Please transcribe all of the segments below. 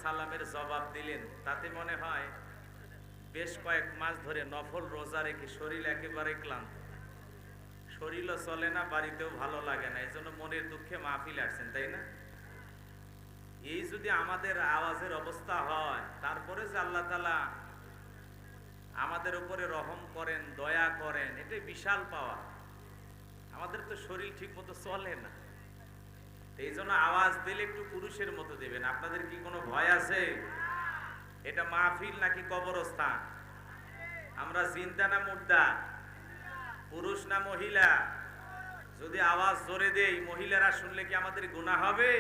সালামের জবাব দিলেন, তাতে মনে হয় বেশ কয়েক মাস ধরে নফল রোজা রেখে শরীর একেবারে ক্লান্ত, শরীরও চলে না, বাড়িতেও ভালো লাগে না, এই জন্য মনের দুঃখে মাহফিল আসছেন, তাই না? এই যদি আমাদের আওয়াজের অবস্থা হয়, তারপরে যে আল্লাহ তাআলা আমাদের উপরে রহম করেন, দয়া করেন, এটাই বিশাল পাওয়া। আমাদের তো শরীর ঠিক মতো চলে না, এই জন্য আওয়াজ দিলে একটু পুরুষের মতো দেবেন। আপনাদের কি কোনো ভয় আছে? এটা মাহফিল নাকি কবরস্থান? আমরা জিন্দা না মুর্দা? পুরুষ না মহিলা? যদি আওয়াজ জোরে দেই, মহিলারা শুনলে কি আমাদের গুনাহ হবে?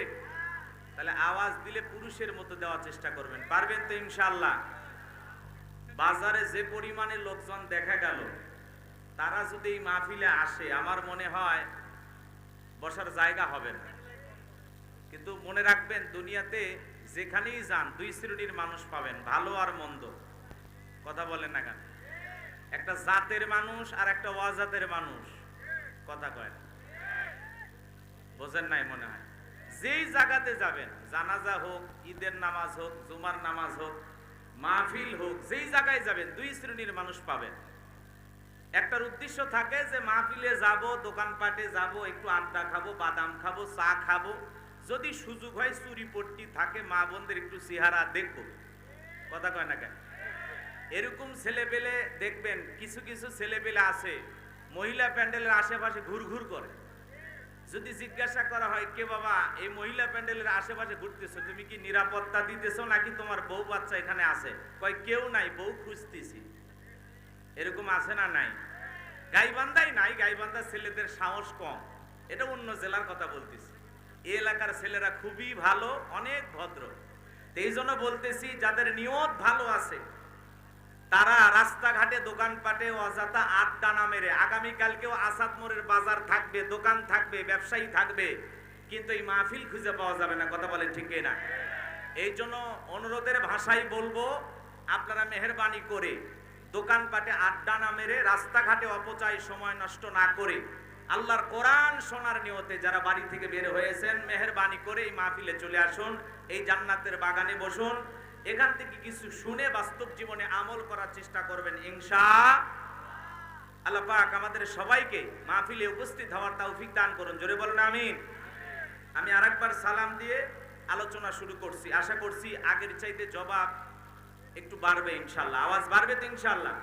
তাহলে আওয়াজ দিলে পুরুষের মতো দেওয়ার চেষ্টা করবেন। পারবেন তো ইনশাআল্লাহ? বাজারে যে পরিমাণে লোকজন দেখা গেল, তারা যদি এই মাহফিলে আসে, আমার মনে হয় বসার জায়গা হবে না। কিন্তু মনে রাখবেন, দুনিয়াতে যেখানেই যান দুই শ্রেণীর মানুষ পাবেন, ভালো আর মন্দ। কথা বলেন না কেন? একটা জাতের মানুষ আর একটা অজাতের মানুষ। কথা কয় না, বোঝেন নাই মনে হয়? যেই জায়গাতে যাবেন, জানাজা হোক, ঈদের নামাজ হোক, জুমার নামাজ হোক, মাহফিল হোক, যেই জায়গায় যাবেন দুই শ্রেণীর মানুষ পাবেন। একটার উদ্দেশ্য থাকে যে মাহফিলে যাব, দোকানপাটে যাব, একটু আড্ডা খাবো, বাদাম খাবো, চা খাবো, যদি সুযোগ হয় চুরি পট্টি থাকে, মা বোনদের একটু চেহারা দেখবো। কথা কয় না কেন? এরকম ছেলেপেলে দেখবেন, কিছু কিছু ছেলেপেলে আছে মহিলা প্যান্ডেলের আশেপাশে ঘুরঘুর করে। যদি জিজ্ঞাসা করা হয়, কে বাবা এই মহিলা প্যান্ডেলের আশেপাশে ঘুরতেছো, তুমি কি নিরাপত্তা দিতেছো নাকি তোমার বউ বাচ্চা এখানে আছে? কয় কেউ নাই, বউ খুঁজতেছি। এরকম আছে না নাই? গাইবান্ধাই নাই, গাইবান্ধার ছেলেদের সাহস কম, এটা অন্য জেলার কথা বলতেছি। এই এলাকার ছেলেরা খুবই ভালো, অনেক ভদ্র। এই জন্য বলতেছি, যাদের নিয়ত ভালো আছে তারা রাস্তাঘাটে দোকানপাটে অযথা আড্ডা না মেরে, আগামীকালকেও আসাদ মোড়ের বাজার থাকবে, দোকান থাকবে, ব্যবসায়ী থাকবে, কিন্তু এই মাহফিল খুঁজে পাওয়া যাবে না। কথা বলেন ঠিক না? এই জন্য অনুরোধের ভাষায় বলবো, আপনারা মেহেরবানি করে দোকানপাটে আড্ডা না মেরে, রাস্তাঘাটে অপচয় সময় নষ্ট না করে, আল্লাহর কোরআন শোনার নিয়তে যারা বাড়ি থেকে বের হয়েছেন, মেহেরবানি করে এই মাহফিলে চলে আসুন, এই জান্নাতের বাগানে বসুন, এখান থেকে কিছু শুনে বাস্তব জীবনে আমল করার চেষ্টা করবেন ইনশাআল্লাহ। আল্লাহ পাক আমাদের সবাইকে মাহফিলে উপস্থিত হওয়ার তৌফিক দান করুন। জোরে বলুন আমিন। আমি আরেকবার সালাম দিয়ে আলোচনা শুরু করছি, আশা করছি আগের চাইতে জবাব একটু বাড়বে ইনশাআল্লাহ, আওয়াজ বাড়বে তো ইনশাআল্লাহ।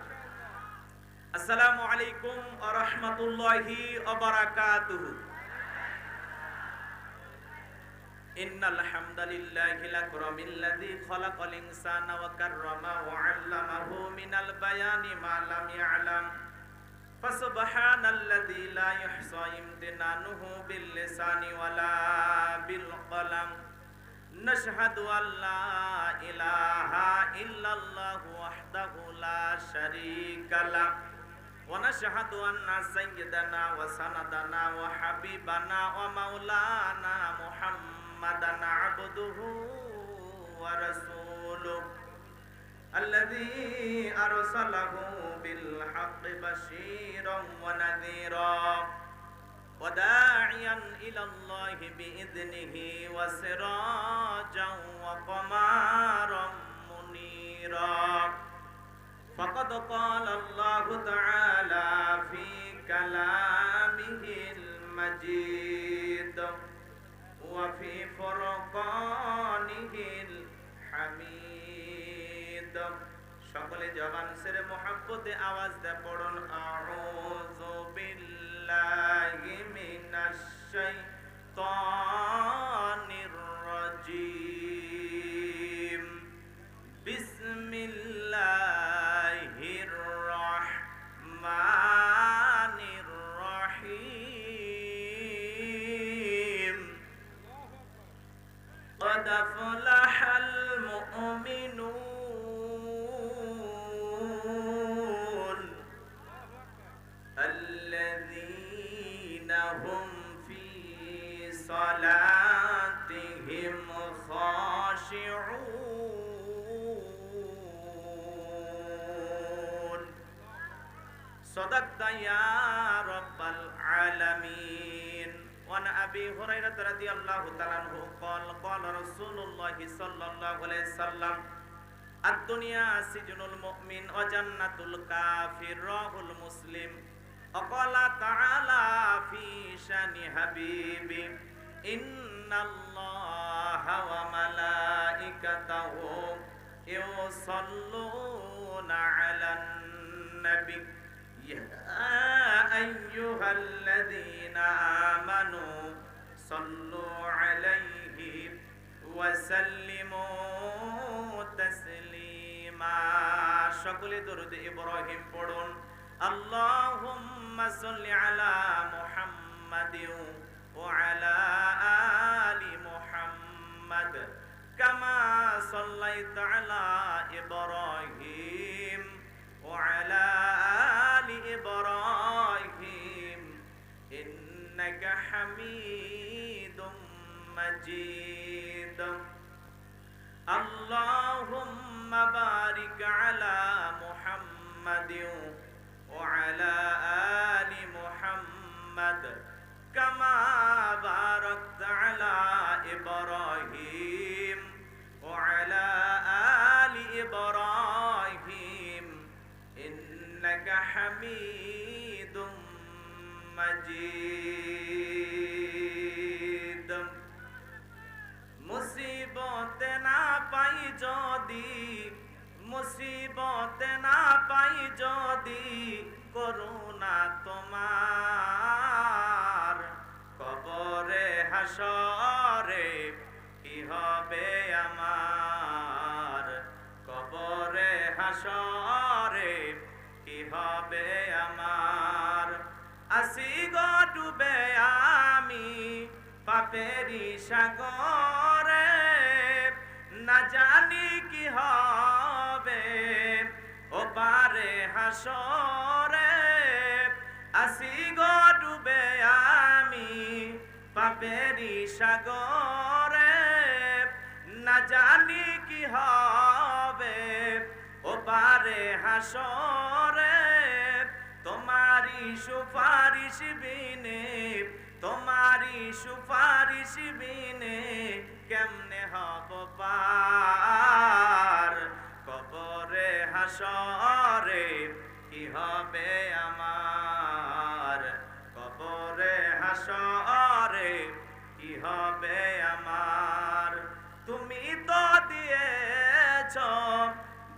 আসসালামু আলাইকুম ওয়া রাহমাতুল্লাহি ওয়া বারাকাতুহু। ইন্নাল হামদালিল্লাহিল আকরামিল্লাযী খালাকাল ইনসানা ওয়া কাররামা ওয়া 'আল্লামাহু মিনাল বায়ানি মা লাম ইয়া'লাম। ফাসুবহানাল্লাযী লা ইহসা ইমতিনানুহু বিল লিসানি ওয়ালা বিল কলাম। নাশহাদু আল্লা ইলাহা ইল্লাল্লাহু ওয়াহদাহু লা শারীকা লাহু ওয়া নাশহাদু আন্না সাইয়্যিদানা ওয়া সানাদানা ওয়া হাবিবানা ওয়া মাওলানা মুহাম্মাদান আবদুহু ওয়া রাসূলুহু আল্লাযী আরসালাহু বিল হাক্কি বাশীরান ওয়া নাযীরা ওয়া দা'iয়ান ইলাল্লাহি বিইذনিহি ওয়া সিরাজান ওয়া কামারান মুনীরা। فقد قال الله تعالى في كلامه المجيد وفي فرقانه الحميد। সকলে জবান ছেড়ে মোহাব্বতে আওয়াজ দিয়ে পড়ুন, আউযু বিল্লাহি মিনাশ শাইতানির রাজীম। বিসমিল্লাহির রাহমানির রহিম। قد أفلح المؤمنون الذين هم في صلاتهم خاشعون صدقت يا رب العالمين وعن أبي هريرة رضي الله تعالى عنه قال قال رسول الله صلى الله عليه وسلم الدنيا سجن المؤمن وجنة الكافر رواه المسلم وقال تعالى في شان حبيبي إن الله وملائكته يصلون على النبي يا أيها الذين آمنوا صلوا عليه وسلموا تسليما সকলে দরুদ ইব্রাহিম পড়ুন اللهم صل على محمد وعلى آل محمد كما صليت على إبراهيم وعلى آل إبراهيم إنك حميد مجيد اللهم بارك على محمد وعلى آل محمد كما باركت على إبراهيم وعلى آل إبراهيم إنك حميد مجيد মুসিবত না পাই যদি মুসিবত না পাই যদি করুণা তোমার কবরে হাসরে কি হবে আমার কবরে হাসরে কি হবে আমার আসি গো ডুবে আমি পাপেরি সাগরে না জানি কি হবে ও পারে হাসরে আসি গো ডুবে আমি পাপেরি সাগরে না জানি কি হবে ও পারে হাসরে তোমারি সুপারিশ বিনে তোমারি সুপারিশ বিনে কেমনে হব পার কবরে হাসরে কি হবে আমার কবরে হাসরে কি হবে আমার তুমি তো দিয়েছ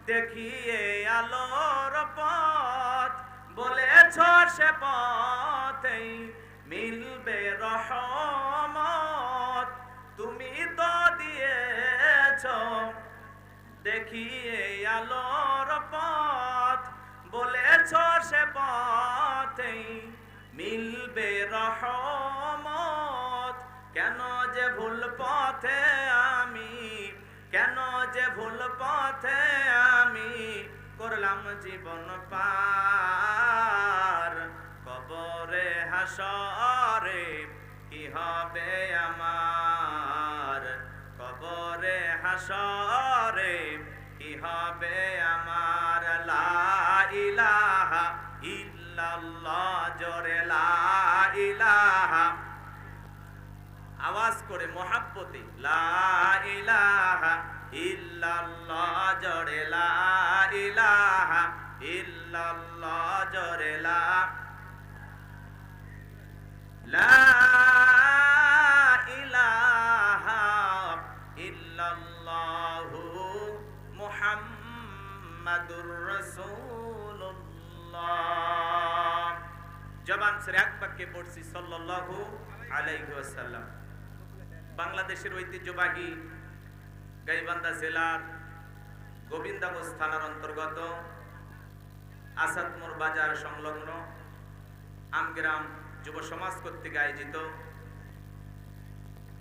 দেখিয়ে আলোর পথ বলেছ সে পথেই মিলবে রহমত তুমি তো দিয়েছ দেখিয়ে আলোর পথ বলেছ সে পথেই মিলবে রহমত কেন যে ভুল পথে আমি কেন যে ভুল পথে আমি করলাম জীবন পার কবরে হাসরে কি হবে আমার কবরে হাসরে কি হবে আমার লা ইলাহা ইল্লাল্লাহ জোরে লা ইলাহা আওয়াজ করে মহাব্বতে লা ইলাহা ইল্লাল্লাহ জোরে লা ইলাহা ইল্লাল্লাহ জোরে লা ইলাহা ইল্লাল্লাহু মুহাম্মাদুর রাসূলুল্লাহ জবান ছেড়ে এক বাক্যে পড়ছি সাল্লাল্লাহু আলাইহি ওয়াসাল্লাম বাংলাদেশের ঐতিহ্যবাহী গাইবান্ধা জেলার গোবিন্দগঞ্জ থানার অন্তর্গত আসাদমোর বাজার সংলগ্ন আমগ্রাম যুব সমাজ কর্তৃক আয়োজিত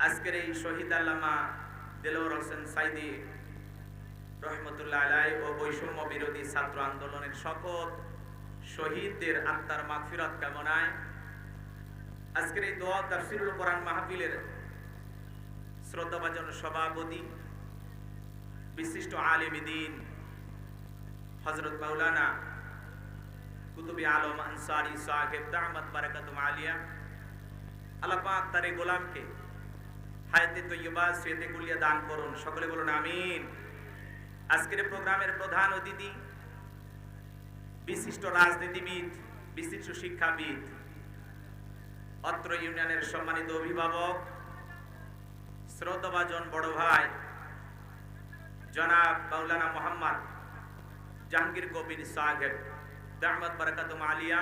আজকের এই শহীদ আল্লামা দেলোয়ার হোসেন সাইদি রহমতুল্লাহ আলাইহি ও বৈষম্য বিরোধী ছাত্র আন্দোলনের সকল শহীদদের আত্মার মাগফিরাত কামনায় আজকের এই দোয়া তাফসীরুল কোরআন মাহফিলের শ্রদ্ধাভাজন সভাপতি বিশিষ্ট আলেম দ্বীন হযরত মাওলানা কুতুবে আলম আনসারী সাহেব দামাত বারাকাতুম আলিয়া আল্লাহ পাক তার এই গোলামকে হায়াতে তৈয়বা সিয়াতে কুলিয়া দান করুন, সকলে বলুন আমিন। আজকের প্রোগ্রামের প্রধান অতিথি বিশিষ্ট রাজনীতিবিদ, বিশিষ্ট শিক্ষাবিদ, অত্র ইউনিয়নের সম্মানিত অভিভাবক, শ্রদ্ধাভাজন বড় ভাই জনাব মাওলানা মোহাম্মদ জাহাঙ্গীর কবির সাহেব দামাত বারাকাতুম আলিয়া।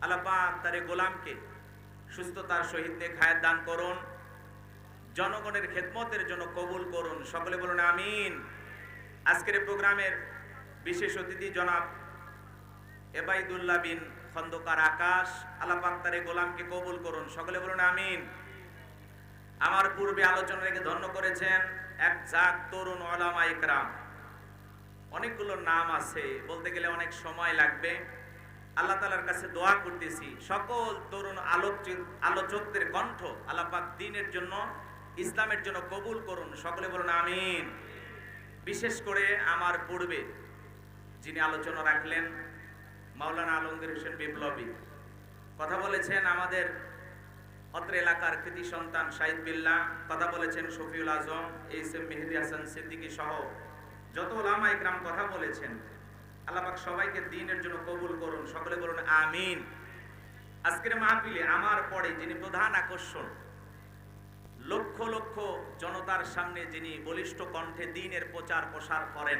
আল্লাহ পাক তার গোলামকে সুস্থতার সহিত নেক হায়াত দান করুন, জনগণের খেদমতের জন্য কবুল করুন, সকলে বলুন আমিন। আজকের প্রোগ্রামের বিশেষ অতিথি জনাব এবাইদুল্লাহ বিন খন্দকার আকাশ, আল্লাহ পাক তার গোলামকে কবুল করুন, সকলে বলুন আমিন। আমার পূর্বে আলোচনা রেখে ধন্য করেছেন এক জাত তরুণ উলামা ইকরাম। অনেকগুলো নাম আছে, বলতে গেলে অনেক সময় লাগবে। আল্লাহ তাআলার কাছে দোয়া করতেছি সকল তরুণ আলোচকদের কণ্ঠ আল্লাহ পাক দ্বীনের জন্য, ইসলামের জন্য কবুল করুন, সকলে বলুন আমিন। বিশেষ করে আমার পূর্বে যিনি আলোচনা রাখলেন মাওলানা আলমগীর হোসেন বিপ্লবী, কথা বলেছেন আমাদের অত্র এলাকার কৃতি সন্তান শাহিদ বিল্লাহ, কথা বলেছেন শফিউল আজম, এইচ এম মেহেদী হাসান সিদ্দিকী সহ যত উলামা ইকরাম কথা বলেছেন। আল্লাহ পাক সবাইকে দ্বীনের জন্য কবুল করুন, সকলে বলুন আমিন। আজকের মাহফিলে আমার পরে যিনি প্রধান আকর্ষণ, লক্ষ লক্ষ জনতার সামনে যিনি বলিষ্ঠ কণ্ঠে দ্বীনের প্রচার প্রসার করেন,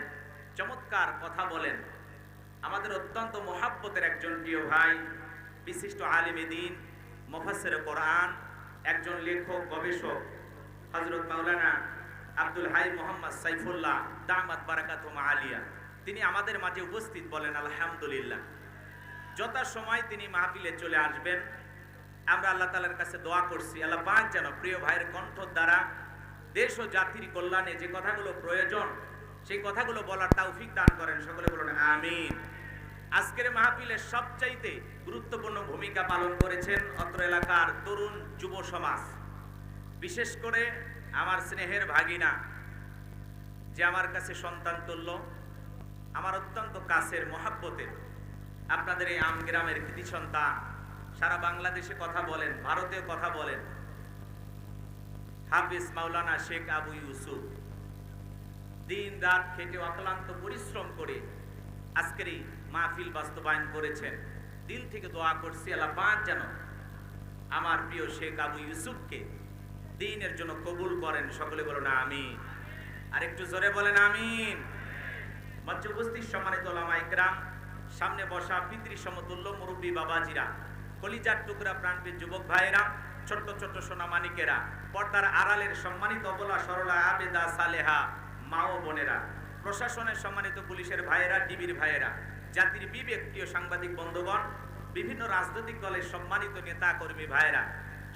চমৎকার কথা বলেন, আমাদের অত্যন্ত মহাব্বতের একজন প্রিয় ভাই, বিশিষ্ট আলিমে দ্বীন, মুফাসসিরে কোরআন, একজন লেখক গবেষক হযরত মাওলানা আব্দুল হাই মোহাম্মদ সাইফুল্লাহ দামাত বারাকাতুম আলিয়া, তিনি আমাদের মাঝে উপস্থিত। বলেন আলহামদুলিল্লাহ। যথাসময় তিনি মাহফিলে চলে আসবেন। আমরা আল্লাহ তাআলার কাছে দোয়া করছি আল্লাহ পাক যেন প্রিয় ভাইয়ের কণ্ঠ দ্বারা দেশ ও জাতির কল্যাণে যে কথাগুলো প্রয়োজন সেই কথাগুলো বলার তৌফিক দান করেন, সকলে বলুন আমিন। আজকের মাহফিলের সবচাইতে গুরুত্বপূর্ণ ভূমিকা পালন করেছেন অত্র এলাকার তরুণ যুব সমাজ, বিশেষ করে আমার স্নেহের ভাগিনা, যে আমার কাছে সন্তান তুল্য, আমার অত্যন্ত কাছের মহাব্বতের, আপনাদের এই আমগ্রামের কৃতি সন্তান, সারা বাংলাদেশে কথা বলেন, ভারতেও কথা বলেন, হাফিজ মাওলানা শেখ আবু ইউসুফ, দিন রাত খেটে অক্লান্ত পরিশ্রম করে আজকের এই মাহফিল বাস্তবায়ন করেছেন। দিল থেকে দোয়া করছি আল্লাহ পাক যেন আমার প্রিয় শেখ আবু ইউসুফকে দ্বীনের জন্য কবুল করেন, সকলে বলুন আমিন। আর একটু জোরে বলেন আমিন। মঞ্চে উপস্থিত সম্মানিত উলামা ইকরাম, সামনে বসা পিতৃ সমতুল্য মুরব্বী বাবাজিরা, কলিজার টুকরা প্রাণপ্রিয় যুবক ভাইয়েরা, ছোট্ট ছোট্ট সোনা মানিকেরা, পর্দার আড়ালের সম্মানিত অবলা সরলা আবেদা সালেহা মা ও বোনেরা, প্রশাসনের সম্মানিত পুলিশের ভাইয়েরা, টিভির ভাইয়েরা, জাতির বিবেক প্রিয় সাংবাদিক বন্ধুগণ, বিভিন্ন রাজনৈতিক দলের সম্মানিত নেতা কর্মী ভাইয়েরা,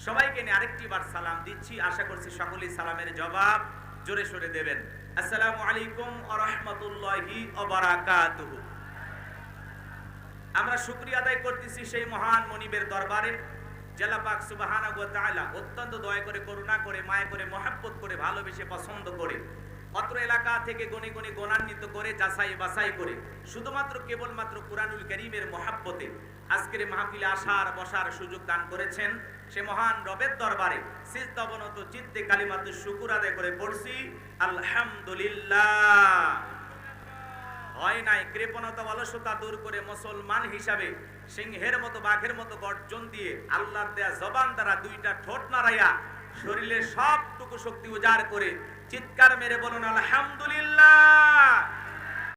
সবাইকে নিয়ে আরেকটি বার সালাম দিচ্ছি। আশা করছি সকলেই সালামের জবাব জোরে সোরে দেবেন। আসসালামু আলাইকুম ওয়া রাহমাতুল্লাহি ওয়া বারাকাতুহু। আমরা শুকরিয়া আদায় করতেছি সেই মহান মনিবের দরবারে, আল্লাহ পাক সুবহানাহু ওয়া তাআলা অত্যন্ত দয়া করে, করুণা করে, মায়া করে, মহব্বত করে, ভালোবেসে, পছন্দ করে অত্র এলাকা থেকে গণে গণে গণান্বিত করে, যাচাই বাছাই করে, শুধুমাত্র কেবলমাত্র কুরআনুল কারীমের মহব্বতে আজকের মাহফিলে আসার বসার সুযোগ দান করেছেন। সে মহান রবের দরবারে সিজদা অবনত চিত্তে কালিমাতুশ শুকর আদায় করে পড়ছি আলহামদুলিল্লাহ। হয় নাই কৃপণতা অলসতা দূর করে মুসলমান হিসাবে সিংহের মতো বাঘের মতো গর্জন দিয়ে আল্লাহর দেয়া জবান দ্বারা দুইটা ঠোঁট নাড়াইয়া শরীরের সবটুকু শক্তি উজাড় করে চিৎকার মেরে বলুন আলহামদুলিল্লাহ।